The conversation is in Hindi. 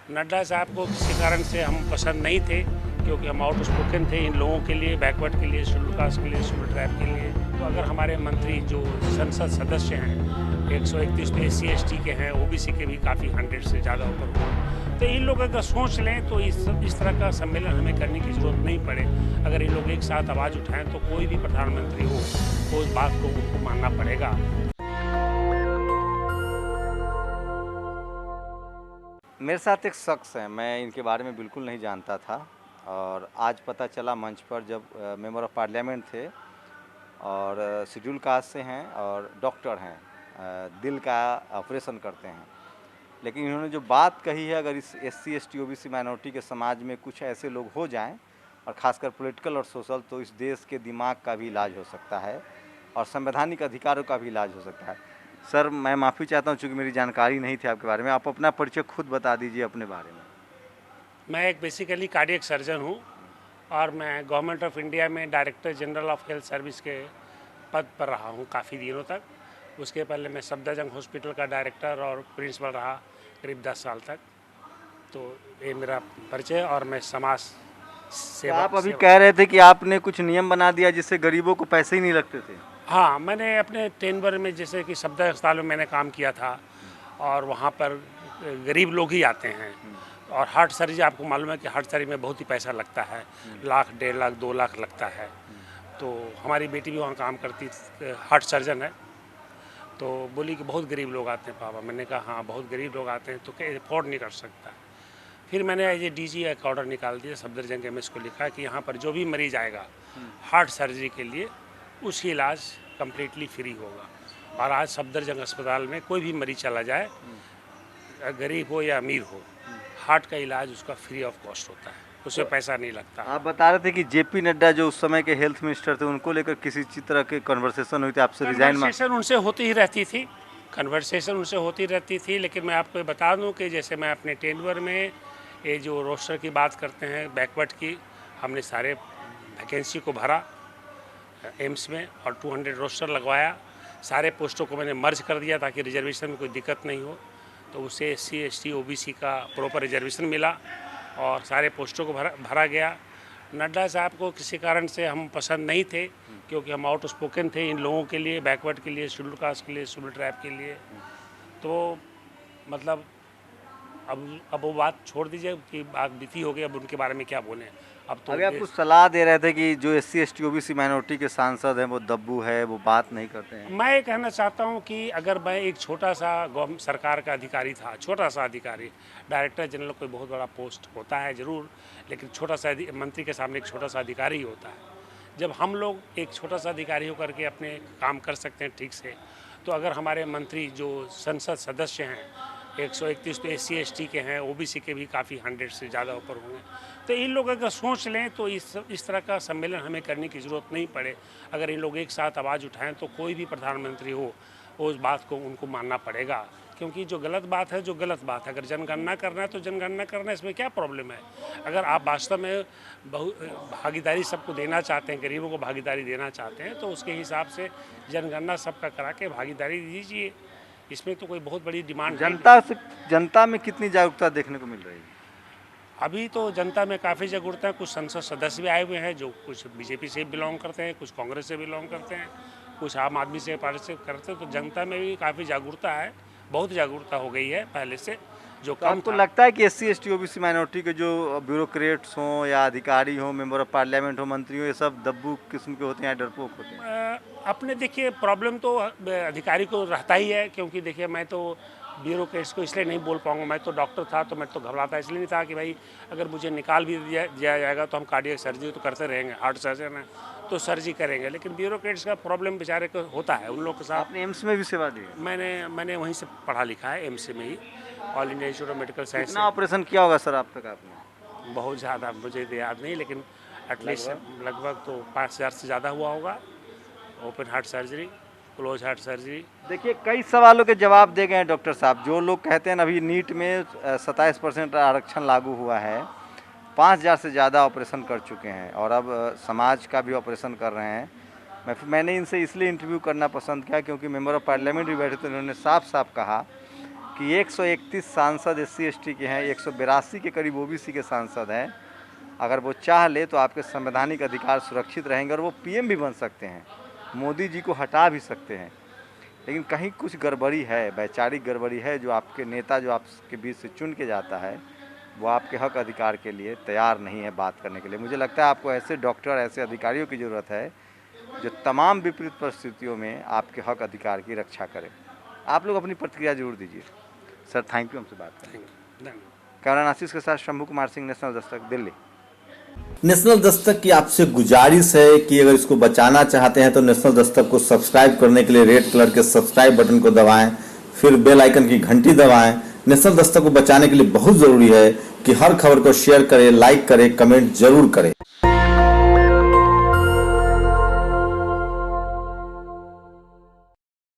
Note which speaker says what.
Speaker 1: नड्डा साहब को किसी कारण से हम पसंद नहीं थे, क्योंकि हम आउट स्पोकन थे इन लोगों के लिए, बैकवर्ड के लिए, शेड्यूल कास्ट के लिए, शेड्यूल ट्राइब के लिए। तो अगर हमारे मंत्री जो संसद सदस्य हैं 131 तो SC/ST के हैं, OBC के भी काफ़ी 100 से ज़्यादा ऊपर हुए, तो इन लोग अगर सोच लें तो इस तरह का सम्मेलन हमें करने की ज़रूरत नहीं पड़े। अगर इन लोग एक साथ आवाज़ उठाएं तो कोई भी प्रधानमंत्री हो तो उस बात को उनको मानना पड़ेगा।
Speaker 2: मेरे साथ एक शख्स हैं, मैं इनके बारे में बिल्कुल नहीं जानता था और आज पता चला मंच पर जब मेंबर ऑफ पार्लियामेंट थे और शेड्यूल कास्ट से हैं और डॉक्टर हैं, दिल का ऑपरेशन करते हैं। लेकिन इन्होंने जो बात कही है, अगर इस SC/ST OBC माइनॉरिटी के समाज में कुछ ऐसे लोग हो जाएं और ख़ासकर पॉलिटिकल और सोशल, तो इस देश के दिमाग का भी इलाज हो सकता है और संवैधानिक अधिकारों का भी इलाज हो सकता है। सर, मैं माफ़ी चाहता हूं, चूँकि मेरी जानकारी नहीं थी आपके बारे में। आप अपना परिचय खुद बता दीजिए अपने बारे में।
Speaker 1: मैं एक बेसिकली कार्डियक सर्जन हूँ और मैं गवर्नमेंट ऑफ इंडिया में director general of health service के पद पर रहा हूँ काफ़ी दिनों तक। उसके पहले मैं सफदरजंग हॉस्पिटल का डायरेक्टर और प्रिंसिपल रहा करीब 10 साल तक। तो ये मेरा परिचय और मैं समाज
Speaker 2: तो
Speaker 1: सेवा।
Speaker 2: आप अभी कह रहे थे कि आपने कुछ नियम बना दिया जिससे गरीबों को पैसे ही नहीं लगते थे।
Speaker 1: हाँ, मैंने अपने टेनवर में जैसे कि सफदर अस्पताल में मैंने काम किया था और वहाँ पर गरीब लोग ही आते हैं। और हार्ट सर्जरी, आपको मालूम है कि हार्ट सर्जरी में बहुत ही पैसा लगता है, लाख 1.5 लाख 2 लाख लगता है। तो हमारी बेटी भी वहाँ काम करती, हार्ट सर्जन है। तो बोली कि बहुत गरीब लोग आते हैं पापा। मैंने कहा हाँ, बहुत गरीब लोग आते हैं, तो क्या अफोर्ड नहीं कर सकता। फिर मैंने ये DG एक ऑर्डर निकाल दिया, सफदरजंग MS को लिखा कि यहाँ पर जो भी मरीज आएगा हार्ट सर्जरी के लिए, उसकी इलाज कम्प्लीटली फ्री होगा। और आज सफदरजंग अस्पताल में कोई भी मरीज चला जाए, गरीब हो या अमीर हो, हार्ट का इलाज उसका फ्री ऑफ कॉस्ट होता है, उसमें पैसा नहीं लगता।
Speaker 2: आप बता रहे थे कि JP नड्डा जो उस समय के हेल्थ मिनिस्टर थे, उनको लेकर किसी तरह के कन्वर्सेशन हुई थी, आपसे रिजाइन
Speaker 1: कन्वर्सेशन उनसे होती ही रहती थी, कन्वर्सेशन उनसे होती रहती थी। लेकिन मैं आपको बता दूं कि जैसे मैं अपने टेनवर में ये जो रोस्टर की बात करते हैं बैकवर्ड की, हमने सारे वैकेंसी को भरा एम्स में और 200 रोस्टर लगवाया। सारे पोस्टों को मैंने मर्ज कर दिया ताकि रिजर्वेशन में कोई दिक्कत नहीं हो। तो उससे SC/ST OBC का प्रॉपर रिजर्वेशन मिला और सारे पोस्टों को भरा गया। नड्डा साहब को किसी कारण से हम पसंद नहीं थे, क्योंकि हम आउट स्पोकन थे इन लोगों के लिए, बैकवर्ड के लिए, शेड्यूल कास्ट के लिए, शेड्यूल ट्राइब के लिए। तो मतलब अब वो बात छोड़ दीजिए कि बात बीती हो गई, अब उनके बारे में क्या बोलें। अब तो
Speaker 2: अभी आप कुछ सलाह दे रहे थे कि जो SC/ST OBC माइनॉरिटी के सांसद हैं वो दब्बू है, वो बात नहीं करते हैं।
Speaker 1: मैं ये कहना चाहता हूँ कि अगर मैं एक छोटा सा सरकार का अधिकारी था, छोटा सा अधिकारी, डायरेक्टर जनरल कोई बहुत बड़ा पोस्ट होता है ज़रूर, लेकिन छोटा सा मंत्री के सामने एक छोटा सा अधिकारी ही होता है। जब हम लोग एक छोटा सा अधिकारी होकर के अपने काम कर सकते हैं ठीक से, तो अगर हमारे मंत्री जो संसद सदस्य हैं 131 तो SC/ST के हैं, OBC के भी काफ़ी 100 से ज़्यादा ऊपर होंगे, तो इन लोग अगर सोच लें तो इस तरह का सम्मेलन हमें करने की ज़रूरत नहीं पड़े। अगर इन लोग एक साथ आवाज़ उठाएं तो कोई भी प्रधानमंत्री हो उस बात को उनको मानना पड़ेगा। क्योंकि जो गलत बात है, जो गलत बात है, अगर जनगणना करना है तो जनगणना करना, इसमें क्या प्रॉब्लम है। अगर आप वास्तव में भागीदारी सबको देना चाहते हैं, गरीबों को भागीदारी देना चाहते हैं, तो उसके हिसाब से जनगणना सबका करा के भागीदारी दीजिए। इसमें तो कोई बहुत बड़ी डिमांड
Speaker 2: जनता में कितनी जागरूकता देखने को मिल रही है?
Speaker 1: अभी तो जनता में काफ़ी जागरूकता है। कुछ संसद सदस्य भी आए हुए हैं जो कुछ BJP से बिलोंग करते हैं, कुछ कांग्रेस से बिलोंग करते हैं, कुछ आम आदमी से पार्टी से करते हैं। तो जनता में भी काफ़ी जागरूकता है, बहुत जागरूकता हो गई है पहले से, जो
Speaker 2: तो
Speaker 1: कम
Speaker 2: आपको
Speaker 1: था।
Speaker 2: लगता है कि SC/ST OBC माइनॉरिटी के जो ब्यूरोक्रेट्स हों या अधिकारी हों, मेंबर ऑफ पार्लियामेंट हो, मंत्री हो, ये सब दब्बू किस्म के होते हैं या डरपोक होते हैं?
Speaker 1: अपने देखिए, प्रॉब्लम तो अधिकारी को रहता ही है, क्योंकि देखिए मैं तो ब्यूरोक्रेट्स को इसलिए नहीं बोल पाऊंगा। मैं तो डॉक्टर था, तो मैं तो घबराता इसलिए नहीं था कि भाई अगर मुझे निकाल भी दिया जाएगा तो हम कार्डियक सर्जरी तो करते रहेंगे, हार्ट सर्जन है तो सर्जरी करेंगे। लेकिन ब्यूरोक्रेट्स का प्रॉब्लम बेचारे को होता है उन लोग के साथ।
Speaker 2: आपने एम्स में भी सेवा दी है?
Speaker 1: मैंने वहीं से पढ़ा लिखा है, एम्स में ही, All India Institute of Medical Science.
Speaker 2: कितना ऑपरेशन किया होगा सर अब तक आपने?
Speaker 1: बहुत ज़्यादा मुझे तो याद नहीं, लेकिन एटलीस्ट लगभग तो 5000 से ज़्यादा हुआ होगा। Open heart surgery, close heart surgery.
Speaker 2: देखिए, कई सवालों के जवाब दे गए हैं डॉक्टर साहब। जो लोग कहते हैं अभी नीट में 27% आरक्षण लागू हुआ है, 5000 से ज़्यादा ऑपरेशन कर चुके हैं और अब समाज का भी ऑपरेशन कर रहे हैं। मैंने इनसे इसलिए इंटरव्यू करना पसंद किया क्योंकि मेंबर ऑफ पार्लियामेंट भी बैठे थे, उन्होंने साफ साफ कहा कि 131 सांसद SC/ST के हैं, 182 के करीब OBC के सांसद हैं। अगर वो चाह ले तो आपके संवैधानिक अधिकार सुरक्षित रहेंगे और वो PM भी बन सकते हैं, मोदी जी को हटा भी सकते हैं। लेकिन कहीं कुछ गड़बड़ी है, वैचारिक गड़बड़ी है, जो आपके नेता जो आपके बीच से चुन के जाता है वो आपके हक अधिकार के लिए तैयार नहीं है बात करने के लिए। मुझे लगता है आपको ऐसे डॉक्टर, ऐसे अधिकारियों की ज़रूरत है जो तमाम विपरीत परिस्थितियों में आपके हक अधिकार की रक्षा करें। आप लोग अपनी प्रतिक्रिया जरूर दीजिए। सर थैंक यू, हमसे बात करेंगे। कैमरामैन आशीष के साथ शंभू कुमार सिंह, नेशनल दस्तक, दिल्ली।
Speaker 3: नेशनल दस्तक की आपसे गुजारिश है कि अगर इसको बचाना चाहते हैं तो नेशनल दस्तक को सब्सक्राइब करने के लिए रेड कलर के सब्सक्राइब बटन को दबाएं, फिर बेल आइकन की घंटी दबाएं। नेशनल दस्तक को बचाने के लिए बहुत ज़रूरी है कि हर खबर को शेयर करें, लाइक करें, कमेंट जरूर करें।